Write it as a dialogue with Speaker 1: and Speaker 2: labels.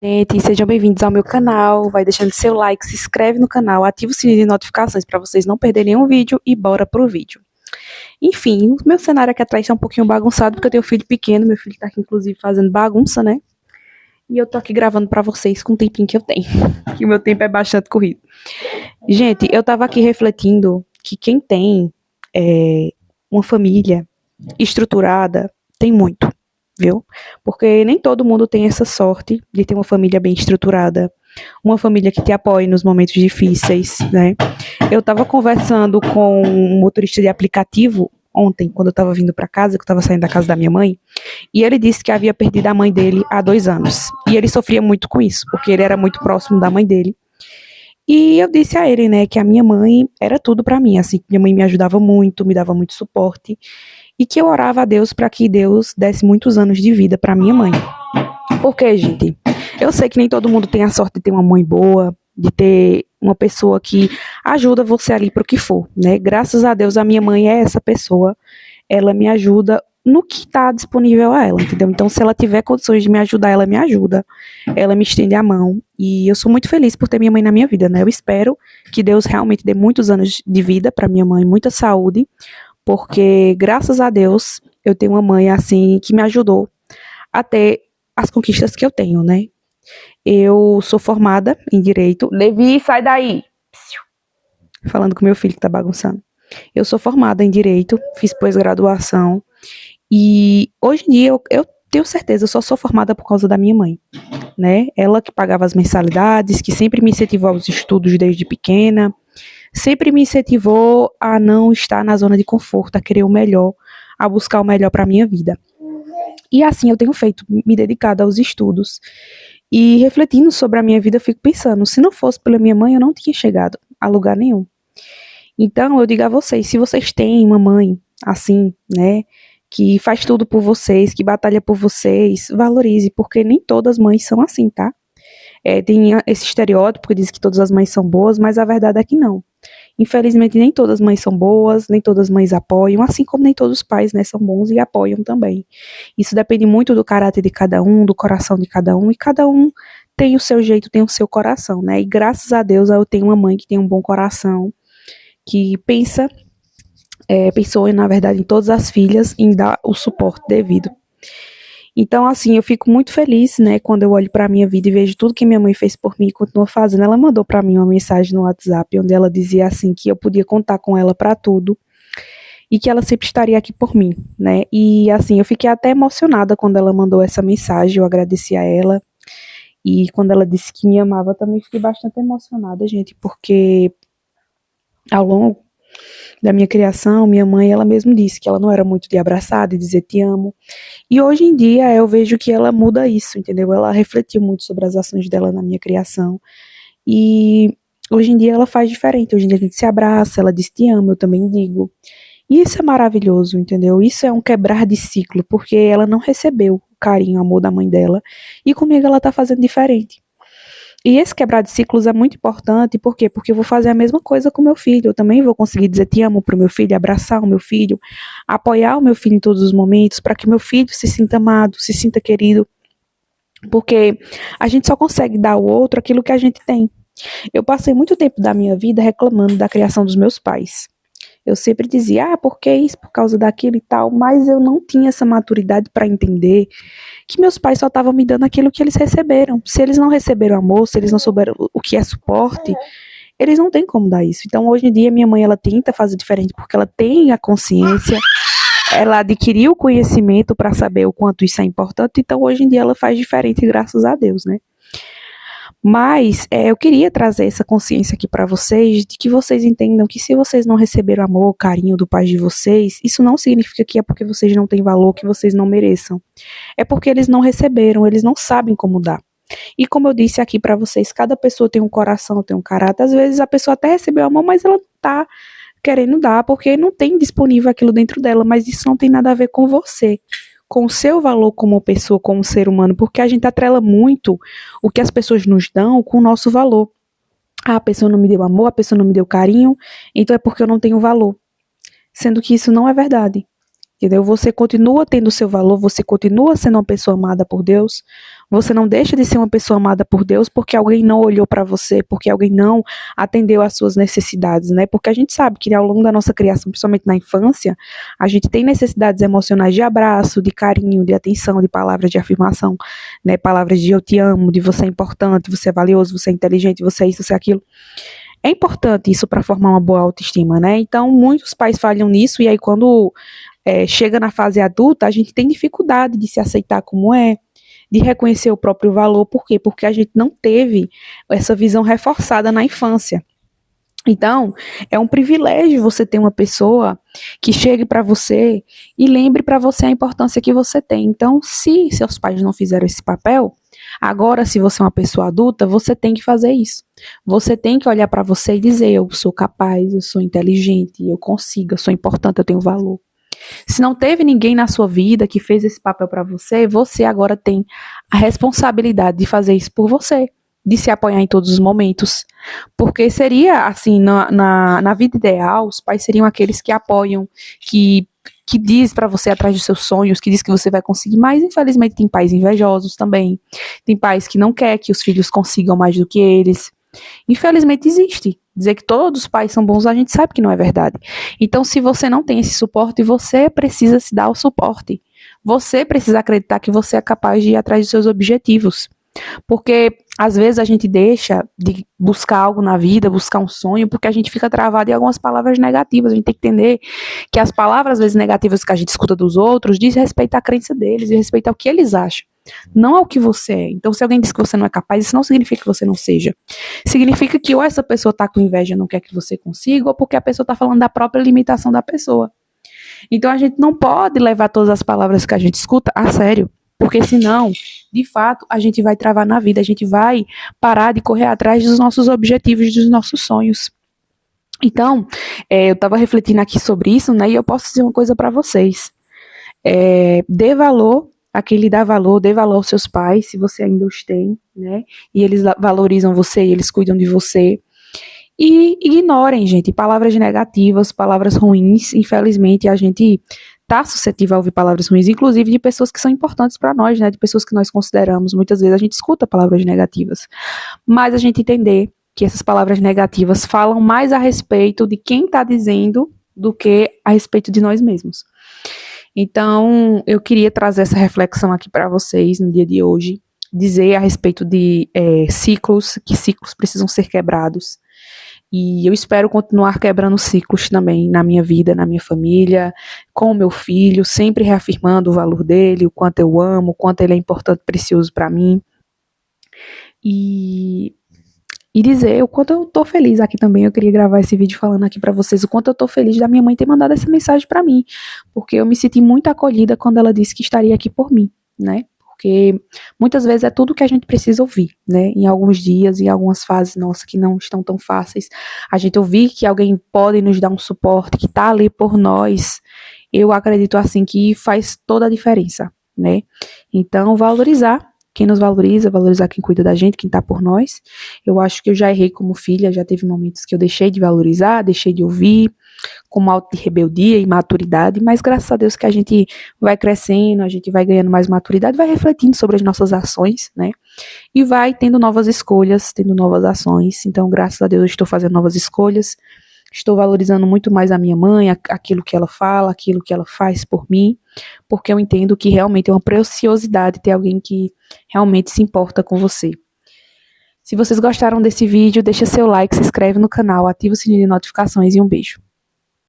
Speaker 1: Gente, sejam bem-vindos ao meu canal. Vai deixando seu like, se inscreve no canal, ativa o sininho de notificações para vocês não perderem nenhum vídeo e bora pro vídeo. Enfim, o meu cenário aqui atrás tá um pouquinho bagunçado porque eu tenho um filho pequeno, meu filho tá aqui inclusive fazendo bagunça, né? E eu tô aqui gravando pra vocês com o tempinho que eu tenho, que o meu tempo é bastante corrido. Gente, eu tava aqui refletindo que quem tem uma família estruturada tem muito, viu? Porque nem todo mundo tem essa sorte de ter uma família bem estruturada, uma família que te apoie nos momentos difíceis, né? Eu tava conversando com um motorista de aplicativo ontem, quando eu tava vindo pra casa, que eu tava saindo da casa da minha mãe, e ele disse que havia perdido a mãe dele há 2 anos. E ele sofria muito com isso, porque ele era muito próximo da mãe dele. E eu disse a ele, né, que a minha mãe era tudo pra mim, assim, minha mãe me ajudava muito, me dava muito suporte, e que eu orava a Deus para que Deus desse muitos anos de vida pra minha mãe. Porque, gente, eu sei que nem todo mundo tem a sorte de ter uma mãe boa, de ter uma pessoa que ajuda você ali pro que for, né? Graças a Deus a minha mãe é essa pessoa, ela me ajuda no que está disponível a ela, entendeu? Então, se ela tiver condições de me ajudar, ela me ajuda, ela me estende a mão, e eu sou muito feliz por ter minha mãe na minha vida, né? Eu espero que Deus realmente dê muitos anos de vida para minha mãe, muita saúde, porque graças a Deus eu tenho uma mãe assim que me ajudou a ter as conquistas que eu tenho, né? Eu sou formada em Direito. Levi, sai daí! Falando com meu filho que tá bagunçando. Eu sou formada em Direito, fiz pós-graduação, e hoje em dia eu tenho certeza, eu só sou formada por causa da minha mãe, né? Ela que pagava as mensalidades, que sempre me incentivou aos estudos desde pequena, sempre me incentivou a não estar na zona de conforto, a querer o melhor, a buscar o melhor para minha vida. E assim eu tenho feito, me dedicado aos estudos. E refletindo sobre a minha vida, eu fico pensando, se não fosse pela minha mãe, eu não tinha chegado a lugar nenhum. Então, eu digo a vocês, se vocês têm uma mãe assim, né, que faz tudo por vocês, que batalha por vocês, valorize, porque nem todas as mães são assim, tá? Tem esse estereótipo que diz que todas as mães são boas, mas a verdade é que não. Infelizmente, nem todas as mães são boas, nem todas as mães apoiam, assim como nem todos os pais, né, são bons e apoiam também. Isso depende muito do caráter de cada um, do coração de cada um, e cada um tem o seu jeito, tem o seu coração, né? E graças a Deus eu tenho uma mãe que tem um bom coração, que pensou, na verdade, em todas as filhas, em dar o suporte devido. Então, assim, eu fico muito feliz, né, quando eu olho para a minha vida e vejo tudo que minha mãe fez por mim e continua fazendo. Ela mandou para mim uma mensagem no WhatsApp, onde ela dizia, assim, que eu podia contar com ela para tudo e que ela sempre estaria aqui por mim, né? E, assim, eu fiquei até emocionada quando ela mandou essa mensagem, eu agradeci a ela. E quando ela disse que me amava, eu também fiquei bastante emocionada, gente, porque ao longo da minha criação, minha mãe, ela mesma disse que ela não era muito de abraçar, de dizer te amo. E hoje em dia eu vejo que ela muda isso, entendeu? Ela refletiu muito sobre as ações dela na minha criação. E hoje em dia ela faz diferente. Hoje em dia a gente se abraça, ela diz te amo, eu também digo. E isso é maravilhoso, entendeu? Isso é um quebrar de ciclo, porque ela não recebeu o carinho, o amor da mãe dela. E comigo ela tá fazendo diferente. E esse quebrar de ciclos é muito importante, por quê? Porque eu vou fazer a mesma coisa com meu filho, eu também vou conseguir dizer te amo pro meu filho, abraçar o meu filho, apoiar o meu filho em todos os momentos, para que meu filho se sinta amado, se sinta querido, porque a gente só consegue dar ao outro aquilo que a gente tem. Eu passei muito tempo da minha vida reclamando da criação dos meus pais. Eu sempre dizia, por que isso, por causa daquilo e tal, mas eu não tinha essa maturidade para entender que meus pais só estavam me dando aquilo que eles receberam. Se eles não receberam amor, se eles não souberam o que é suporte, eles não têm como dar isso. Então, hoje em dia, minha mãe, ela tenta fazer diferente, porque ela tem a consciência, ela adquiriu o conhecimento para saber o quanto isso é importante, então, hoje em dia, ela faz diferente, graças a Deus, né? Mas eu queria trazer essa consciência aqui para vocês, de que vocês entendam que se vocês não receberam amor, carinho do pai de vocês, isso não significa que é porque vocês não têm valor, que vocês não mereçam. É porque eles não receberam, eles não sabem como dar. E como eu disse aqui para vocês, cada pessoa tem um coração, tem um caráter. Às vezes a pessoa até recebeu amor, mas ela não tá querendo dar, porque não tem disponível aquilo dentro dela, mas isso não tem nada a ver com você, com o seu valor como pessoa, como ser humano, porque a gente atrela muito o que as pessoas nos dão com o nosso valor. A pessoa não me deu amor, a pessoa não me deu carinho, então é porque eu não tenho valor. Sendo que isso não é verdade. entendeu? Você continua tendo seu valor, você continua sendo uma pessoa amada por Deus. Você não deixa de ser uma pessoa amada por Deus porque alguém não olhou para você, porque alguém não atendeu às suas necessidades, né? Porque a gente sabe que ao longo da nossa criação, principalmente na infância, a gente tem necessidades emocionais de abraço, de carinho, de atenção, de palavras de afirmação, né? Palavras de eu te amo, de você é importante, você é valioso, você é inteligente, você é isso, você é aquilo. É importante isso para formar uma boa autoestima, né? Então, muitos pais falham nisso e aí quando chega na fase adulta, a gente tem dificuldade de se aceitar como é, de reconhecer o próprio valor. Por quê? Porque a gente não teve essa visão reforçada na infância. Então, é um privilégio você ter uma pessoa que chegue para você e lembre para você a importância que você tem. Então, se seus pais não fizeram esse papel, agora, se você é uma pessoa adulta, você tem que fazer isso. Você tem que olhar para você e dizer: eu sou capaz, eu sou inteligente, eu consigo, eu sou importante, eu tenho valor. Se não teve ninguém na sua vida que fez esse papel para você, você agora tem a responsabilidade de fazer isso por você, de se apoiar em todos os momentos. Porque seria assim, na vida ideal, os pais seriam aqueles que apoiam, que diz para você ir atrás dos seus sonhos, que diz que você vai conseguir, mas infelizmente tem pais invejosos também. Tem pais que não querem que os filhos consigam mais do que eles. Infelizmente existe. Dizer que todos os pais são bons, a gente sabe que não é verdade. Então, se você não tem esse suporte, você precisa se dar o suporte. Você precisa acreditar que você é capaz de ir atrás dos seus objetivos. Porque, às vezes, a gente deixa de buscar algo na vida, buscar um sonho, porque a gente fica travado em algumas palavras negativas. A gente tem que entender que as palavras, às vezes, negativas que a gente escuta dos outros, diz respeito à crença deles, diz respeito ao que eles acham, não ao que você é. Então, se alguém diz que você não é capaz, isso não significa que você não seja. Significa que ou essa pessoa está com inveja e não quer que você consiga, ou porque a pessoa está falando da própria limitação da pessoa. Então, a gente não pode levar todas as palavras que a gente escuta a sério. Porque senão, de fato, a gente vai travar na vida, a gente vai parar de correr atrás dos nossos objetivos, dos nossos sonhos. Então, eu estava refletindo aqui sobre isso, né, e eu posso dizer uma coisa para vocês. Dê valor a quem lhe dá valor, dê valor aos seus pais, se você ainda os tem, né, e eles valorizam você, e eles cuidam de você. E ignorem, gente, palavras negativas, palavras ruins. Infelizmente, a gente tá suscetível a ouvir palavras ruins, inclusive de pessoas que são importantes para nós, né, de pessoas que nós consideramos. Muitas vezes a gente escuta palavras negativas, mas a gente entender que essas palavras negativas falam mais a respeito de quem está dizendo do que a respeito de nós mesmos. Então, eu queria trazer essa reflexão aqui para vocês no dia de hoje, dizer a respeito de ciclos, que ciclos precisam ser quebrados. E eu espero continuar quebrando ciclos também na minha vida, na minha família, com o meu filho, sempre reafirmando o valor dele, o quanto eu amo, o quanto ele é importante, precioso para mim. E dizer o quanto eu tô feliz aqui também. Eu queria gravar esse vídeo falando aqui para vocês o quanto eu tô feliz da minha mãe ter mandado essa mensagem para mim, porque eu me senti muito acolhida quando ela disse que estaria aqui por mim, né? Porque muitas vezes é tudo que a gente precisa ouvir, né? Em alguns dias, em algumas fases nossas que não estão tão fáceis, a gente ouvir que alguém pode nos dar um suporte, que tá ali por nós, eu acredito assim que faz toda a diferença, né? Então, valorizar quem nos valoriza, valorizar quem cuida da gente, quem tá por nós. Eu acho que eu já errei como filha, já teve momentos que eu deixei de valorizar, deixei de ouvir, com um alto de rebeldia e maturidade, mas graças a Deus que a gente vai crescendo, a gente vai ganhando mais maturidade, vai refletindo sobre as nossas ações, né? E vai tendo novas escolhas, tendo novas ações. Então, graças a Deus, eu estou fazendo novas escolhas, estou valorizando muito mais a minha mãe, aquilo que ela fala, aquilo que ela faz por mim, porque eu entendo que realmente é uma preciosidade ter alguém que realmente se importa com você. Se vocês gostaram desse vídeo, deixa seu like, se inscreve no canal, ativa o sininho de notificações e um beijo.